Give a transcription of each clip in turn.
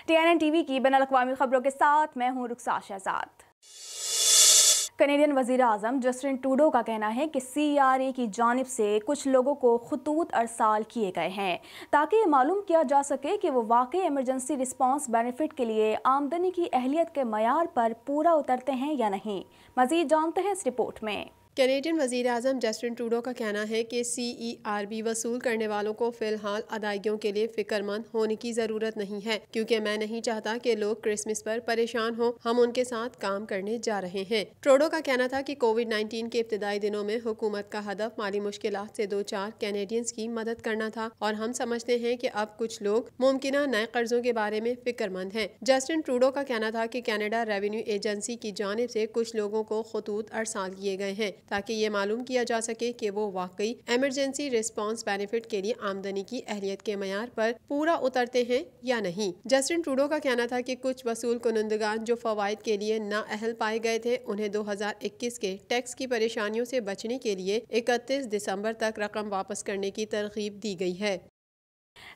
TNN TV की बैनुल-अक़वामी खबरों के साथ मैं हूं रुखसार शहजाद। कनेडियन वज़ीर आज़म जस्टिन ट्रूडो का कहना है कि CRA की जानिब से कुछ लोगों को खतूत अरसाल किए गए हैं ताकि ये मालूम किया जा सके कि वो वाकई इमरजेंसी रिस्पांस बेनिफिट के लिए आमदनी की अहलियत के मयार पर पूरा उतरते हैं या नहीं। मज़ीद जानते हैं इस रिपोर्ट में। कैनेडियन वज़ीर आज़म जस्टिन ट्रूडो का कहना है कि CERB वसूल करने वालों को फ़िलहाल अदायगियों के लिए फ़िक्रमंद होने की ज़रूरत नहीं है, क्योंकि मैं नहीं चाहता कि लोग क्रिसमस पर परेशान हों। हम उनके साथ काम करने जा रहे हैं। ट्रूडो का कहना था कि कोविड-19 के इब्तिदाई दिनों में हुकूमत का हदफ माली मुश्किलात से 2-4 कैनेडियंस की मदद करना था और हम समझते हैं कि अब कुछ लोग मुमकिना नए कर्जों के बारे में फ़िक्रमंद हैं। जस्टिन ट्रूडो का कहना था कि कनाडा रेवेन्यू एजेंसी की जानिब से कुछ लोगों को खतूत अरसाल किए गए हैं ताकि ये मालूम किया जा सके कि वो वाकई इमरजेंसी रिस्पांस बेनिफिट के लिए आमदनी की अहलियत के मयार पर पूरा उतरते हैं या नहीं। जस्टिन ट्रूडो का कहना था कि कुछ वसूल कुनंदगान जो फवायद के लिए नाअहल पाए गए थे, उन्हें 2021 के टैक्स की परेशानियों से बचने के लिए 31 दिसंबर तक रकम वापस करने की तरगीब दी गई है।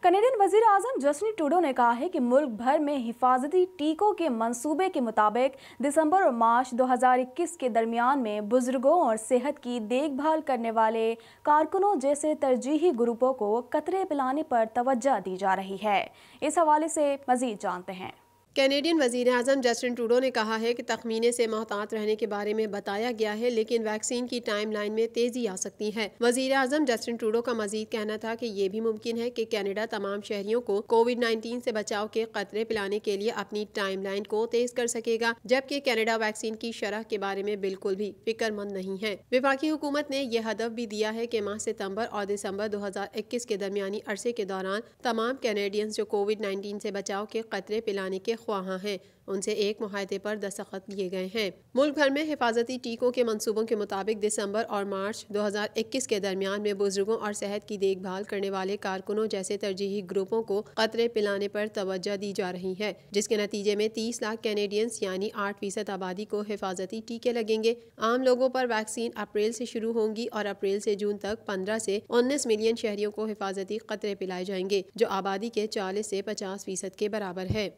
कनेडियन वज़ीर आज़म जस्टिन ट्रूडो ने कहा है कि मुल्क भर में हिफाजती टीकों के मंसूबे के मुताबिक दिसंबर और मार्च 2021 के दरमियान में बुजुर्गों और सेहत की देखभाल करने वाले कारकुनों जैसे तरजीही ग्रुपों को कतरे पिलाने पर तवज्जो दी जा रही है। इस हवाले से मज़ीद जानते हैं। कैनेडियन वज़ीर आज़म जस्टिन ट्रूडो ने कहा है कि तखमीने से मोहतात रहने के बारे में बताया गया है, लेकिन वैक्सीन की टाइम लाइन में तेज़ी आ सकती है। वज़ीर आज़म जस्टिन ट्रूडो का मजीद कहना था कि ये भी मुमकिन है कि कनाडा तमाम शहरियों को कोविड-19 से बचाव के कतरे पिलाने के लिए अपनी टाइम लाइन को तेज कर सकेगा, जबकि कनाडा वैक्सीन की शरह के बारे में बिल्कुल भी फिक्रमंद नहीं है। वफाकी हुकूमत ने यह हदफ भी दिया है कि माह सितंबर और दिसंबर 2021 के दरमियानी अरसे के दौरान तमाम कैनेडियंस जो कोविड-19 से बचाव के कतरे पिलाने के ख्वाहां हैं, उनसे एक मुआहदे पर दस्तखत लिए गए हैं। मुल्क भर में हिफाजती टीकों के मंसूबों के मुताबिक दिसंबर और मार्च 2021 के दरमियान में बुजुर्गों और सेहत की देखभाल करने वाले कारकुनों जैसे तरजीही ग्रुपों को कतरे पिलाने पर तवज्जो दी जा रही है, जिसके नतीजे में 30 लाख कैनेडियंस यानी 8% आबादी को हिफाजती टीके लगेंगे। आम लोगों पर वैक्सीन अप्रैल से शुरू होंगी और अप्रैल से जून तक 15 से 19 मिलियन शहरियों को हिफाजती कतरे पिलाए जाएंगे, जो आबादी के 40 से 50% के बराबर है।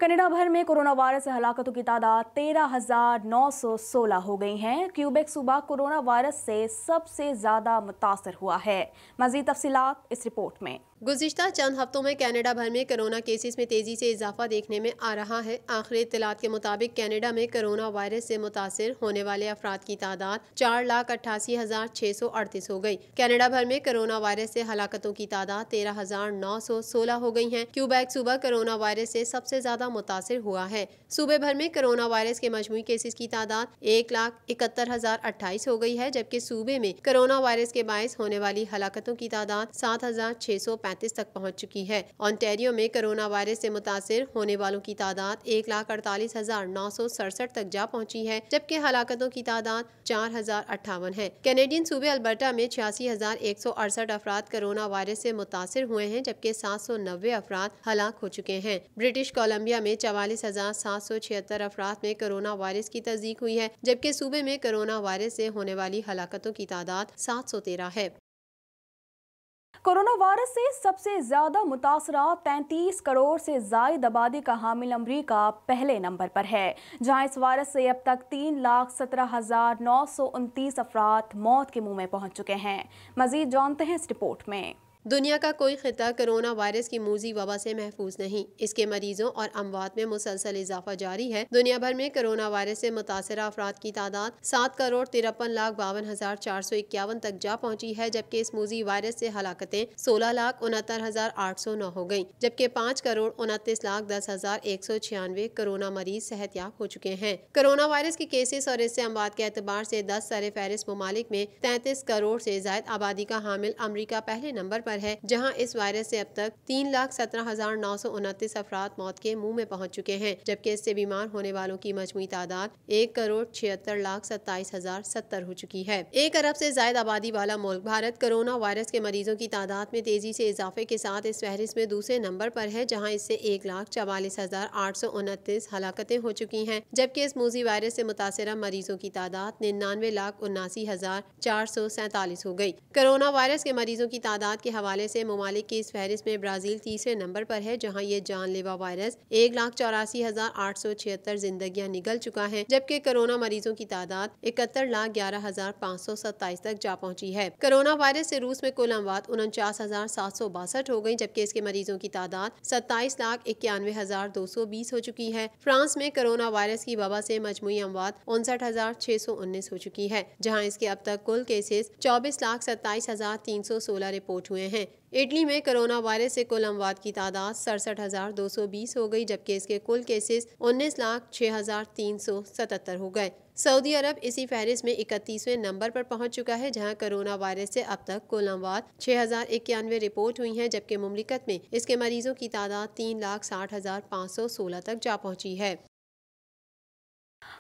कनाडा भर में कोरोना वायरस से हलाकतों की तादाद 13,916 हो गई हैं। क्यूबेक सूबा कोरोना वायरस से सबसे ज़्यादा मुतासर हुआ है। मज़ीद तफसीलात इस रिपोर्ट में। गुज़िश्ता चंद हफ्तों में कनाडा भर में कोरोना केसेस में तेज़ी से इजाफा देखने में आ रहा है। आखिरी इत्तलात के मुताबिक कनाडा में कोरोना वायरस से मुतासिर होने वाले अफराद की तादाद 4,88,638 हो गई। कनाडा भर में कोरोना वायरस से हलाकतों की तादाद 13,916 हो गई है। क्यूबेक सूबा कोरोना वायरस से सबसे ज़्यादा मुतासिर हुआ है। सूबे भर में कोरोना वायरस के मजमूई केसेस की तादाद 1,71,028 हो गई है, जबकि सूबे में कोरोना वायरस के बायस होने वाली हलाकतों की तादाद 7,635 तक पहुंच चुकी है। ओंटारियो में कोरोना वायरस से मुतासिर होने वालों की तादाद 1,48,967 तक जा पहुंची है, जबकि हलाकतों की तादाद 4,058 है। कैनेडियन सूबे अल्बर्टा में 86,168 अफराद कोरोना वायरस से मुतासिर हुए हैं, जबकि 790 अफराद हलाक हो चुके हैं। ब्रिटिश कोलंबिया में 44,776 अफराद में कोरोना वायरस की तस्दीक हुई है, जबकि सूबे में कोरोना वायरस से होने वाली हलाकतों की तादाद 713 है। कोरोना वायरस से सबसे ज्यादा मुतासरा 33 करोड़ से जायद आबादी का हामिल अमरीका पहले नंबर पर है, जहां इस वायरस से अब तक 3,17,929 अफराद मौत के मुंह में पहुंच चुके हैं। मजीद जानते हैं इस रिपोर्ट में। दुनिया का कोई खिता कोरोना वायरस की मूजी वबा से महफूज नहीं। इसके मरीजों और अमवात में मुसलसल इजाफा जारी है। दुनिया भर में कोरोना वायरस से मुतासरा अफराद की तादाद 7,53,52,451 तक जा पहुंची है, जबकि इस मूजी वायरस से हलाकतें 16,69,809 हो गयी, जबकि 5,29,10,196 कोरोना मरीज सेहतयाब हो चुके हैं। कोरोना वायरस के केसेस और इससे अमवात के एतबार से 10 सर फहरिस्त ममालिक में 33 करोड़ से जायद आबादी का हामिल अमरीका पहले नंबर पर है, जहां इस वायरस से अब तक 3,17,929 अफराद मौत के मुंह में पहुंच चुके हैं, जबकि इससे बीमार होने वालों की मजमूई तादाद 1,76,27,070 हो चुकी है। 1 अरब से ज्यादा आबादी वाला मुल्क भारत कोरोना वायरस के मरीजों की तादाद में तेजी से इजाफे के साथ इस फहरिस्त में दूसरे नंबर पर है, जहां इससे 1,44,829 हलाकतें हो चुकी हैं, जबकि इस मूजी वायरस से मुतासरा मरीजों की तादाद 99,79,447 हो गई। कोरोना वायरस के मरीजों की तादाद के हवाले से मुमालिक की इस फहरिस्त में ब्राज़ील तीसरे नंबर पर है, जहाँ ये जानलेवा वायरस 1,84,876 जिंदगियां निगल चुका है, जबकि कोरोना मरीजों की तादाद 71,11,527 तक जा पहुंची है। कोरोना वायरस से रूस में कुल अमवात 49,762 हो गई, जबकि इसके मरीजों की तादाद 27,91,220 हो चुकी है। फ्रांस में कोरोना वायरस की वबा से मजमूई अमवात 59,619 हो चुकी है, जहां इसके अब तक कुल केसेस 24,27,316 रिपोर्ट हुए हैं। इटली में कोरोना वायरस से कुल अमवात की तादाद 67,220 हो गई, जबकि इसके कुल केसेस 19,06,377 हो गए। सऊदी अरब इसी फहरिस्त में 31वें नंबर पर पहुंच चुका है, जहां कोरोना वायरस से अब तक कुल अमवात 6,091 रिपोर्ट हुई हैं, जबकि मुमलिकत में इसके मरीजों की तादाद 3,60,516 तक जा पहुंची है।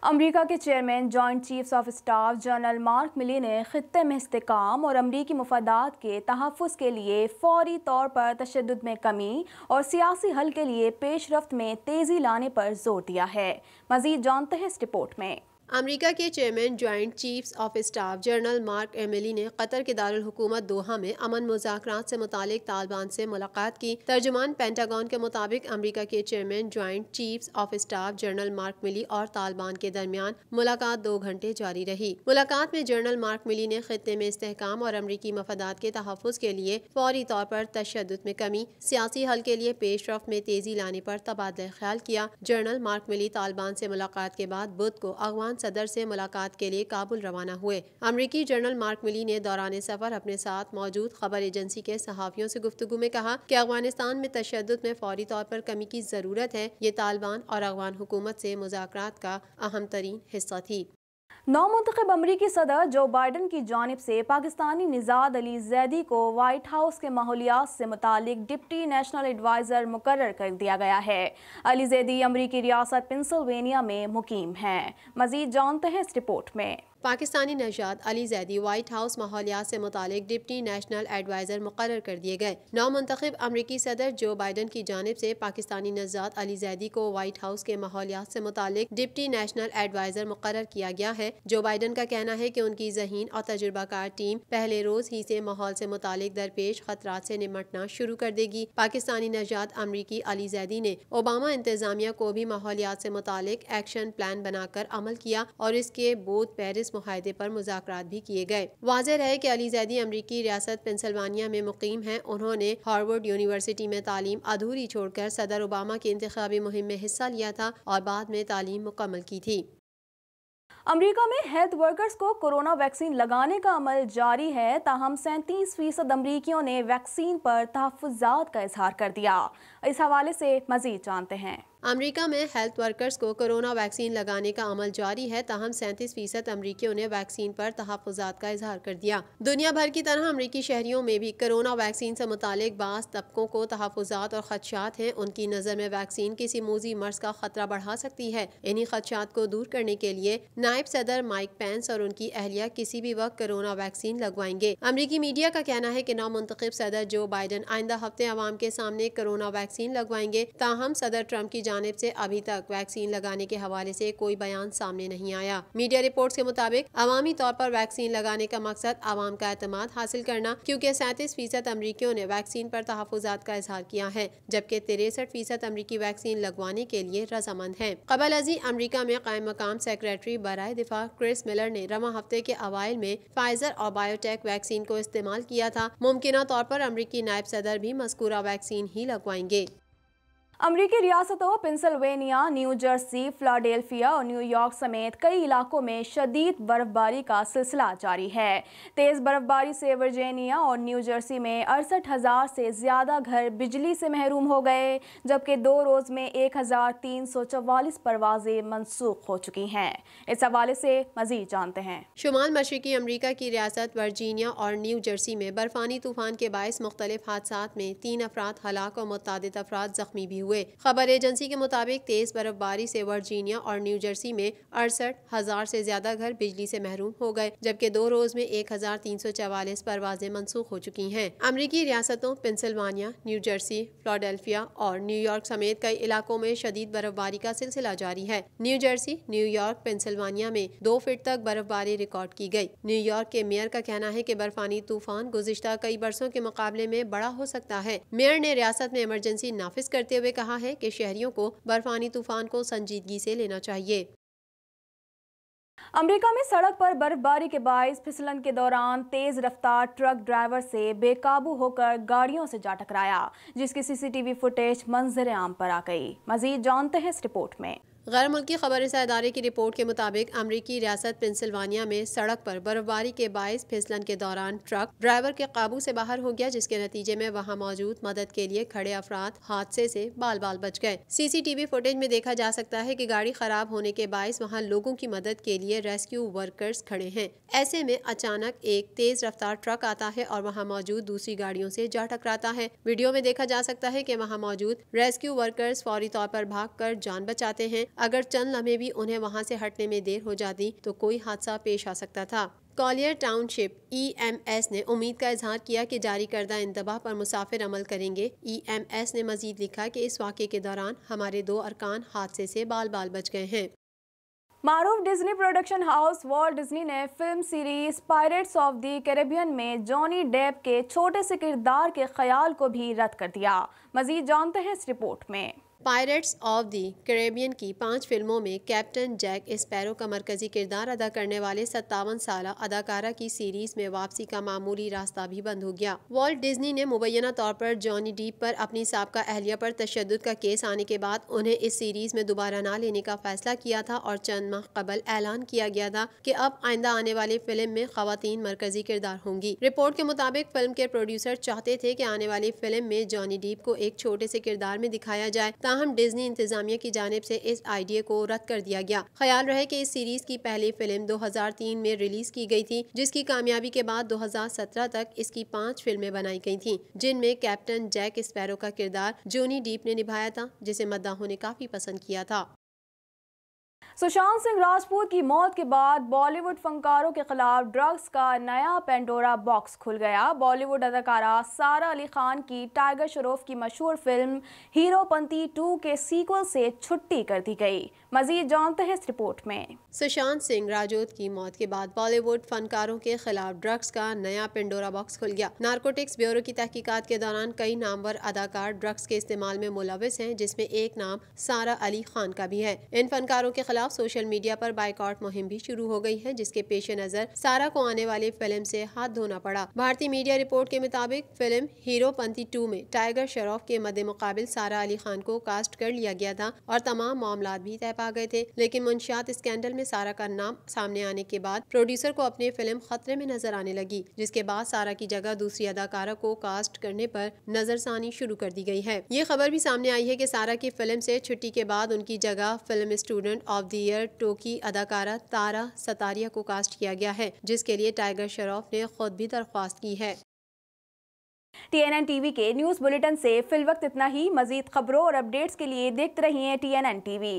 अमेरिका के chairman joint chiefs of staff general mark मिली ने खित्ते में इस्तेकाम और अमरीकी मुफादात के तहफ़्फ़ुज़ के लिए फौरी तौर पर तशद्दुद में कमी और सियासी हल के लिए पेशरफ्त में तेज़ी लाने पर जोर दिया है। मज़ीद जानते हैं इस रिपोर्ट में। अमेरिका के chairman joint chiefs of staff general mark Emily ने कतर के दारुल हुकूमत दोहा में अमन मुज़ाकरात से मुतालिक तालिबान से मुलाकात की। तर्जुमान पेंटागन के मुताबिक अमेरिका के chairman joint chiefs of staff general mark मिली और तालिबान के दरमियान मुलाकात 2 घंटे जारी रही। मुलाकात में जनरल मार्क मिली ने खित्ते में इस्तेहकाम और अमरीकी मफादात के तहफ़्फ़ुज़ के लिए फौरी तौर पर तशद्दुद में कमी, सियासी हल के लिए पेशरफ्त में तेज़ी लाने पर तबादला ख्याल किया। जनरल मार्क मिली तालिबान से मुलाकात के बाद बुध को अफगान सदर से मुलाकात के लिए काबुल रवाना हुए। अमरीकी जनरल मार्क मिली ने दौरान सफर अपने साथ मौजूद खबर एजेंसी के सहाफ़ियों से गुफ्तगू में कहा कि अफगानिस्तान में तशद्दुद में फौरी तौर पर कमी की ज़रूरत है। ये तालिबान और अफगान हुकूमत से मुज़ाकरात का अहम तरीन हिस्सा थी। नौमुंतखब अमरीकी सदर जो बाइडन की जानिब से पाकिस्तानी निज़ाद अली जैदी को वाइट हाउस के माहौलियात से मुतालिक डिप्टी नेशनल एडवाइज़र मुकर्रर कर दिया गया है। अली जैदी अमरीकी रियासत पेंसिल्वेनिया में मुकीम हैं। मज़ीद जानते हैं इस रिपोर्ट में। पाकिस्तानी नौशाद अली जैदी वाइट हाउस माहौलियात से मुतालिक डिप्टी नेशनल एडवाइज़र मुकर्रर कर दिए गए। नौमुंतखब अमरीकी सदर जो बाइडन की जानिब से पाकिस्तानी नौशाद अली जैदी को वाइट हाउस के माहौलियात से मुतालिक डिप्टी नेशनल एडवाइज़र मुकर्रर किया गया है। जो बाइडन का कहना है कि उनकी ज़हीन और तजुर्बाकार टीम पहले रोज ही से माहौल से मुतालिक दरपेश खतरात से निमटना शुरू कर देगी। पाकिस्तानी नौशाद अमरीकी अली जैदी ने ओबामा इंतजामिया को भी माहौलियात से मुतालिक एक्शन प्लान बनाकर अमल किया और इसके बोध पेरिस मुआहदे पर मुज़ाकरात भी किए गए। वाज़ेह रहे कि अली जैदी अमरीकी रियासत पेंसिल्वेनिया में मुकीम हैं। उन्होंने हार्वर्ड यूनिवर्सिटी में तालीम अधूरी छोड़कर सदर ओबामा की इंतखाबी मुहिम में हिस्सा लिया था और बाद में तालीम मुकम्मल की थी। अमेरिका में हेल्थ वर्कर्स को कोरोना वैक्सीन लगाने का अमल जारी है, ताहम 37% अमरीकियों ने वैक्सीन पर तहफ़्फ़ुज़ात का इजहार कर दिया। इस हवाले से मज़ीद जानते हैं। अमेरिका में हेल्थ वर्कर्स को कोरोना वैक्सीन लगाने का अमल जारी है, ताहम 37% अमरीकियों ने वैक्सीन पर तहफ़्फ़ुज़ात का इजहार कर दिया। दुनिया भर की तरह अमरीकी शहरियों में भी कोरोना वैक्सीन से मुतालिक बाज़ तबकों को तहफ़्फ़ुज़ात और ख़दशात हैं। उनकी नज़र में वैक्सीन किसी मूज़ी मर्ज़ का ख़तरा बढ़ा सकती है। इन्हीं ख़दशात को दूर करने के लिए नायब सदर माइक पेंस और उनकी अहलिया किसी भी वक्त कोरोना वैक्सीन लगवाएंगे। अमरीकी मीडिया का कहना है कि नौमुंतखब सदर जो बाइडन आइंदा हफ्ते अवाम के सामने कोरोना वैक्सीन लगवाएंगे, ताहम सदर ट्रंप की जानिब से अभी तक वैक्सीन लगाने के हवाले से कोई बयान सामने नहीं आया। मीडिया रिपोर्ट्स के मुताबिक अवामी तौर पर वैक्सीन लगाने का मकसद आवाम का एतमाद हासिल करना, क्योंकि 37% अमरीकियों ने वैक्सीन पर तहफ़्फ़ुज़ात का इजहार किया है, जबकि 63% अमरीकी वैक्सीन लगवाने के लिए रजामंद हैं। कबल अजी अमरीका में कायम मकाम सेक्रेटरी बराए दिफा क्रिस मिलर ने रवा हफ्ते के अवाइल में फाइजर और बायोटेक वैक्सीन को इस्तेमाल किया था। मुमकिना तौर पर अमरीकी नायब सदर भी मज़कूरा वैक्सीन ही लगवाएंगे। अमरीकी रियासतों पेंसिल्वेनिया, न्यू जर्सी, फिलाडेल्फिया और न्यूयॉर्क समेत कई इलाकों में शदीद बर्फबारी का सिलसिला जारी है। तेज़ बर्फबारी से वर्जीनिया और न्यू जर्सी में 68,000 से ज़्यादा घर बिजली से महरूम हो गए, जबकि 2 रोज़ में 1,344 परवाज़ें मनसूख हो चुकी हैं। इस हवाले से मज़ीद जानते हैं। शुमाल मशरकी अमरीका की रियासत वर्जीनिया और न्यू जर्सी में बर्फानी तूफान के बायस मुख्तलिफ हादसात में 3 अफराद हलाक और मुतअद्दिद अफराद जख्मी भी हुए। हुए। खबर एजेंसी के मुताबिक तेज बर्फबारी से वर्जीनिया और न्यू जर्सी में 68,000 से ज्यादा घर बिजली से महरूम हो गए, जबकि 2 रोज में 1,344 परवाजें मनसूख हो चुकी हैं। अमरीकी रियासतों पेंसिल्वानिया, न्यू जर्सी, फिलाडेल्फिया और न्यूयॉर्क समेत कई इलाकों में शदीद बर्फबारी का सिलसिला जारी है। न्यू जर्सी, न्यूयॉर्क, पेंसिल्वानिया में 2 फीट तक बर्फबारी रिकॉर्ड की गई। न्यूयॉर्क के मेयर का कहना है कि बर्फानी तूफान गुज़िश्ता कई बरसों के मुकाबले में बड़ा हो सकता है। मेयर ने रियासत में इमरजेंसी नाफिज करते हुए कहा है कि शहरियों को बर्फानी तूफान को संजीदगी से लेना चाहिए। अमेरिका में सड़क पर बर्फबारी के बायस फिसलन के दौरान तेज रफ्तार ट्रक ड्राइवर से बेकाबू होकर गाड़ियों से जा टकराया, जिसकी सीसीटीवी फुटेज मंजर आम पर आ गई। मजीद जानते हैं इस रिपोर्ट में। गैर मुल्की खबरसां इदारे की रिपोर्ट के मुताबिक अमरीकी रियासत पेंसिल्वानिया में सड़क पर बर्फबारी के बायस फिसलन के दौरान ट्रक ड्राइवर के काबू से बाहर हो गया, जिसके नतीजे में वहां मौजूद मदद के लिए खड़े अफराद हादसे से बाल बाल बच गए। सीसीटीवी फुटेज में देखा जा सकता है कि गाड़ी खराब होने के बायस वहां लोगों की मदद के लिए रेस्क्यू वर्कर्स खड़े हैं। ऐसे में अचानक एक तेज रफ्तार ट्रक आता है और वहां मौजूद दूसरी गाड़ियों से जा टकराता है। वीडियो में देखा जा सकता है कि वहां मौजूद रेस्क्यू वर्कर्स फौरी तौर पर भागकर जान बचाते हैं। अगर चंद लम्हे भी उन्हें वहां से हटने में देर हो जाती तो कोई हादसा पेश आ सकता था। कॉलियर टाउनशिप EMS ने उम्मीद का इजहार किया कि जारी करदा इंतबाह पर मुसाफिर अमल करेंगे। EMS ने मजीद लिखा कि इस वाक़े के दौरान हमारे 2 अरकान हादसे से बाल बाल बच गए हैं। मारूफ Disney production house Walt Disney ने film series pirates of the Caribbean में जॉनी डेप के छोटे से किरदार के ख्याल को भी रद्द कर दिया। मजीद जानते हैं इस रिपोर्ट में। पायरेट्स ऑफ द कैरेबियन की 5 फिल्मों में कैप्टन जैक स्पैरो का मरकजी किरदार अदा करने वाले 57 साला अदाकारा की सीरीज में वापसी का मामूली रास्ता भी बंद हो गया। वॉल्ट डिज्नी ने मुबैना तौर पर जॉनी डीप पर अपनी साबका अहलिया पर तशद्दुद का केस आने के बाद उन्हें इस सीरीज में दोबारा न लेने का फैसला किया था और चंद माह कबल ऐलान किया गया था कि अब आइंदा आने वाली फिल्म में खवातीन मरकजी किरदार होंगी। रिपोर्ट के मुताबिक फिल्म के प्रोड्यूसर चाहते थे कि आने वाली फिल्म में जॉनी डीप को एक छोटे से किरदार में दिखाया जाए, ताहम डिज्नी इंतजामिया की जानिब से इस आइडिया को रद्द कर दिया गया। ख्याल रहे कि इस सीरीज की पहली फिल्म 2003 में रिलीज की गई थी, जिसकी कामयाबी के बाद 2017 तक इसकी 5 फिल्में बनाई गई थीं, जिनमें कैप्टन जैक स्पैरो का किरदार जॉनी डीप ने निभाया था, जिसे मद्दाहों ने काफी पसंद किया था। सुशांत सिंह राजपूत की मौत के बाद बॉलीवुड फनकारों के खिलाफ ड्रग्स का नया पेंडोरा बॉक्स खुल गया। बॉलीवुड अदाकारा सारा अली खान की टाइगर श्रॉफ की मशहूर फिल्म हीरोपंती 2 के सीक्वल से छुट्टी कर दी गई। मजीद जानते हैं इस रिपोर्ट में। सुशांत सिंह राजपूत की मौत के बाद बॉलीवुड फनकारों के खिलाफ ड्रग्स का नया पेंडोरा बॉक्स खुल गया। नारकोटिक्स ब्यूरो की तहकीकात के दौरान कई नामवर अदाकार ड्रग्स के इस्तेमाल में मुलविस हैं, जिसमें एक नाम सारा अली खान का भी है। इन फनकारों के खिलाफ सोशल मीडिया पर बाइकआउट मुहिम भी शुरू हो गई है, जिसके पेश नजर सारा को आने वाली फिल्म से हाथ धोना पड़ा। भारतीय मीडिया रिपोर्ट के मुताबिक फिल्म हीरोपंती 2 में टाइगर श्रॉफ के मद्दे मुकाबिल सारा अली खान को कास्ट कर लिया गया था और तमाम मामलात भी तय पा गए थे, लेकिन मुंशियात स्कैंडल में सारा का नाम सामने आने के बाद प्रोड्यूसर को अपनी फिल्म खतरे में नजर आने लगी, जिसके बाद सारा की जगह दूसरी अदाकारा को कास्ट करने पर नजरसानी शुरू कर दी गई है। ये खबर भी सामने आई है कि सारा की फिल्म से छुट्टी के बाद उनकी जगह film student of the year 2 की अदाकारा तारा सतारिया को कास्ट किया गया है, जिसके लिए टाइगर श्रॉफ ने खुद भी दरख्वास्त की है। TNN टीवी के न्यूज़ बुलेटिन से फिलवक्त इतना ही। मजीद खबरों और अपडेट्स के लिए देखते रहिए TNN टीवी।